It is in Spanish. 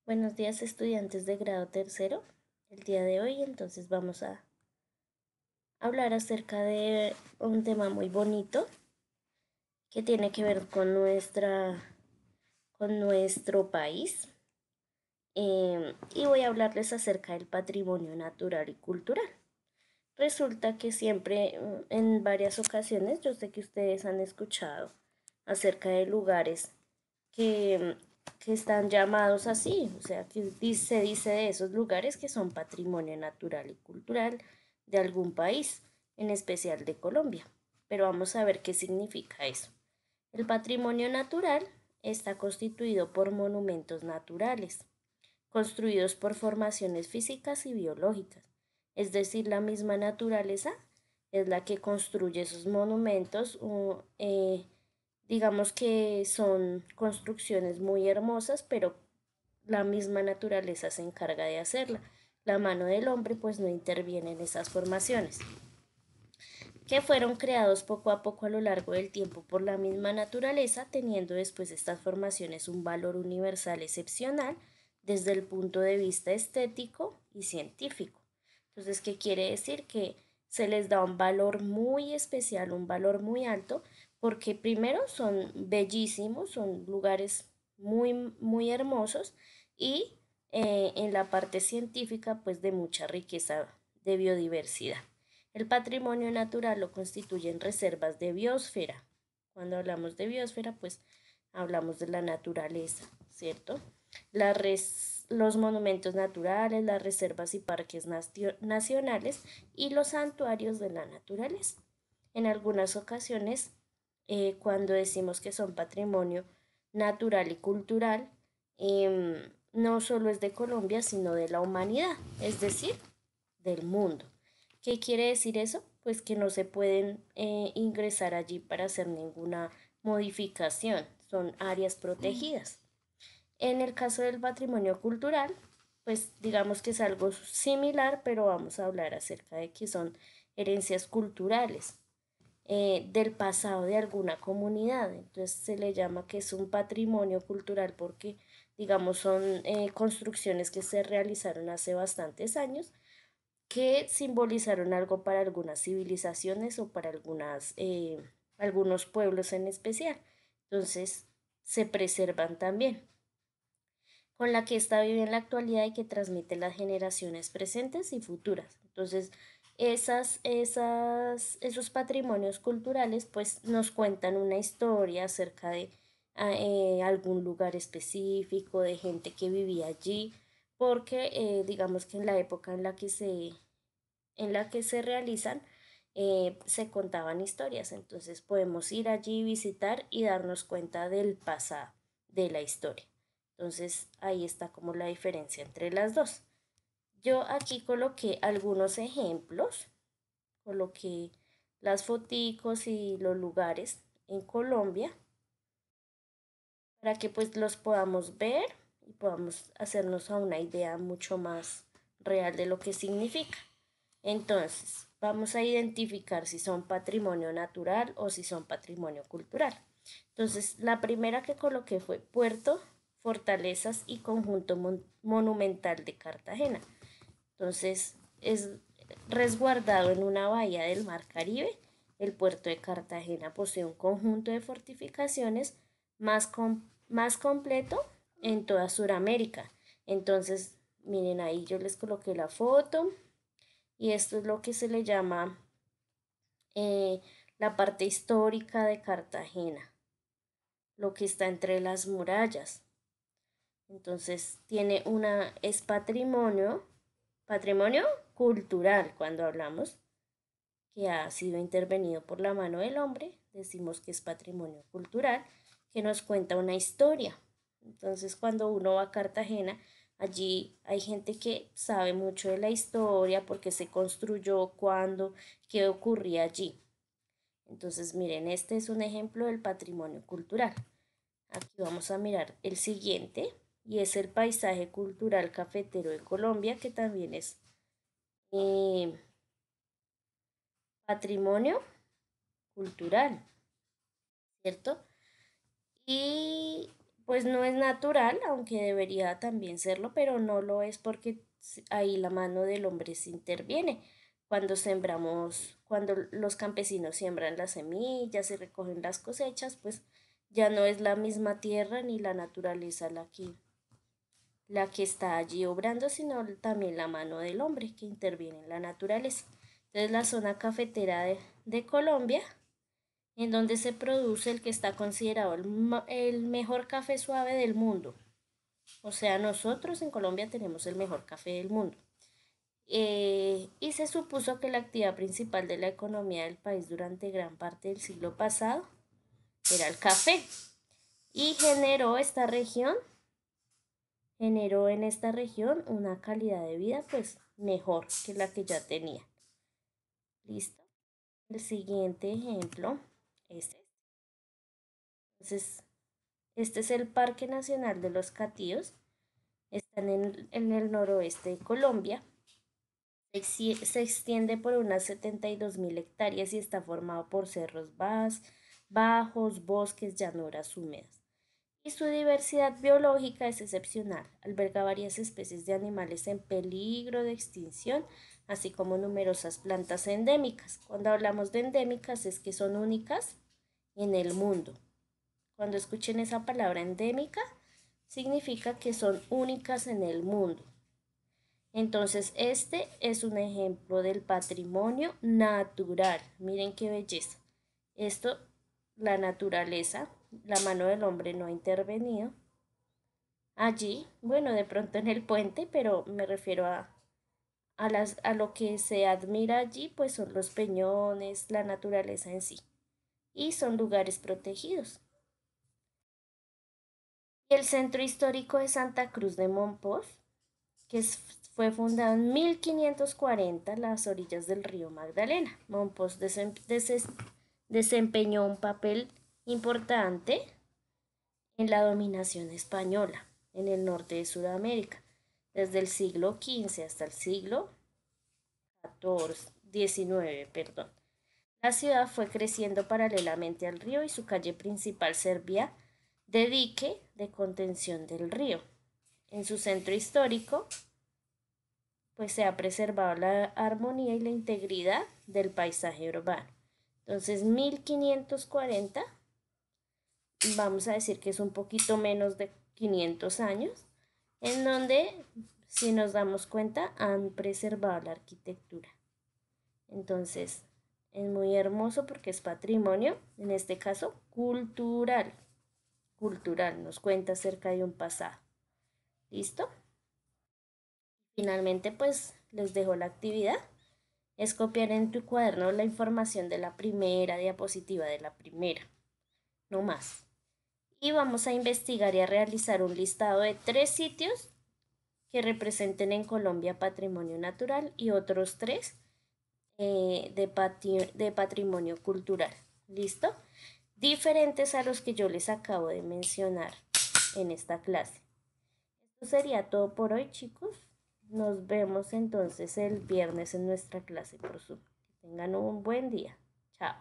Buenos días, estudiantes de grado tercero. El día de hoy entonces vamos a hablar acerca de un tema muy bonito que tiene que ver con con nuestro país. Y voy a hablarles acerca del patrimonio natural y cultural. Resulta que siempre, en varias ocasiones, yo sé que ustedes han escuchado acerca de lugares que, que están llamados así, o sea, se dice de esos lugares que son patrimonio natural y cultural de algún país, en especial de Colombia. Pero vamos a ver qué significa eso. El patrimonio natural está constituido por monumentos naturales, construidos por formaciones físicas y biológicas. Es decir, la misma naturaleza es la que construye esos monumentos. Digamos que son construcciones muy hermosas, pero la misma naturaleza se encarga de hacerla. La mano del hombre pues no interviene en esas formaciones, que fueron creados poco a poco a lo largo del tiempo por la misma naturaleza, teniendo después estas formaciones un valor universal excepcional desde el punto de vista estético y científico. Entonces, ¿qué quiere decir? Que se les da un valor muy especial, un valor muy alto, porque primero son bellísimos, son lugares muy hermosos y en la parte científica pues de mucha riqueza de biodiversidad. El patrimonio natural lo constituyen reservas de biosfera. Cuando hablamos de biosfera, pues hablamos de la naturaleza, ¿cierto? Los monumentos naturales, las reservas y parques nacionales y los santuarios de la naturaleza. En algunas ocasiones, cuando decimos que son patrimonio natural y cultural, no solo es de Colombia, sino de la humanidad, es decir, del mundo. ¿Qué quiere decir eso? Pues que no se pueden ingresar allí para hacer ninguna modificación. Son áreas protegidas. En el caso del patrimonio cultural, pues digamos que es algo similar, pero vamos a hablar acerca de que son herencias culturales del pasado de alguna comunidad. Entonces se le llama que es un patrimonio cultural porque, digamos, son construcciones que se realizaron hace bastantes años que simbolizaron algo para algunas civilizaciones o para algunos pueblos en especial. Entonces, se preservan también, con la que ésta vive en la actualidad y que transmite las generaciones presentes y futuras. Entonces, esos patrimonios culturales pues nos cuentan una historia acerca de algún lugar específico, de gente que vivía allí, porque digamos que en la época en la que se realizan, se contaban historias. Entonces podemos ir allí, visitar y darnos cuenta del pasado de la historia. Entonces ahí está como la diferencia entre las dos. Yo aquí coloqué algunos ejemplos, coloqué las foticos y los lugares en Colombia para que pues los podamos ver y podamos hacernos a una idea mucho más real de lo que significa. Entonces, vamos a identificar si son patrimonio natural o si son patrimonio cultural. Entonces, la primera que coloqué fue Puerto, Fortalezas y Conjunto Monumental de Cartagena. Entonces, es resguardado en una bahía del Mar Caribe. El puerto de Cartagena posee un conjunto de fortificaciones más completo en toda Sudamérica. Entonces, miren ahí yo les coloqué la foto y esto es lo que se le llama eh, la parte histórica de Cartagena, lo que está entre las murallas. Entonces, es patrimonio cultural cuando hablamos que ha sido intervenido por la mano del hombre, decimos que es patrimonio cultural, que nos cuenta una historia. Entonces, cuando uno va a Cartagena, allí hay gente que sabe mucho de la historia, porque se construyó, cuándo, qué ocurría allí. Entonces, miren, este es un ejemplo del patrimonio cultural. Aquí vamos a mirar el siguiente y es el paisaje cultural cafetero de Colombia, que también es eh, patrimonio cultural, ¿cierto? Y pues no es natural, aunque debería también serlo, pero no lo es porque ahí la mano del hombre se interviene. Cuando sembramos, cuando los campesinos siembran las semillas y recogen las cosechas, pues ya no es la misma tierra ni la naturaleza la que está allí obrando, sino también la mano del hombre que interviene en la naturaleza. Entonces la zona cafetera de Colombia, en donde se produce el que está considerado el mejor café suave del mundo. O sea, nosotros en Colombia tenemos el mejor café del mundo. Y se supuso que la actividad principal de la economía del país durante gran parte del siglo pasado era el café. Y generó en esta región una calidad de vida pues mejor que la que ya tenía. ¿Listo? El siguiente ejemplo es este. Entonces, este es el Parque Nacional de los Catíos. Están en el noroeste de Colombia. Se extiende por unas 72.000 hectáreas y está formado por cerros bajos, bosques, llanuras húmedas. Y su diversidad biológica es excepcional. Alberga varias especies de animales en peligro de extinción, así como numerosas plantas endémicas. Cuando hablamos de endémicas es que son únicas en el mundo. Cuando escuchen esa palabra endémica, significa que son únicas en el mundo. Entonces, este es un ejemplo del patrimonio natural. Miren qué belleza. Esto, la naturaleza, la mano del hombre no ha intervenido. Allí, bueno, de pronto en el puente, pero me refiero a lo que se admira allí, pues son los peñones, la naturaleza en sí. Y son lugares protegidos. Y el centro histórico de Santa Cruz de Monpós, que fue fundado en 1540 a las orillas del río Magdalena. Monpós desempeñó un papel importante en la dominación española en el norte de Sudamérica, desde el siglo XV hasta el siglo XIX, perdón. La ciudad fue creciendo paralelamente al río y su calle principal servía de dique de contención del río. En su centro histórico, pues se ha preservado la armonía y la integridad del paisaje urbano. Entonces, 1540, vamos a decir que es un poquito menos de 500 años, en donde, si nos damos cuenta, han preservado la arquitectura. Entonces, es muy hermoso porque es patrimonio, en este caso, cultural. Cultural, nos cuenta acerca de un pasado. ¿Listo? Finalmente, pues les dejo la actividad. Es copiar en tu cuaderno la información de la primera diapositiva de la primera, no más. Y vamos a investigar y a realizar un listado de 3 sitios que representen en Colombia patrimonio natural y otros 3 de patrimonio cultural. ¿Listo? Diferentes a los que yo les acabo de mencionar en esta clase. Esto sería todo por hoy, chicos. Nos vemos entonces el viernes en nuestra clase por Zoom. Que tengan un buen día. Chao.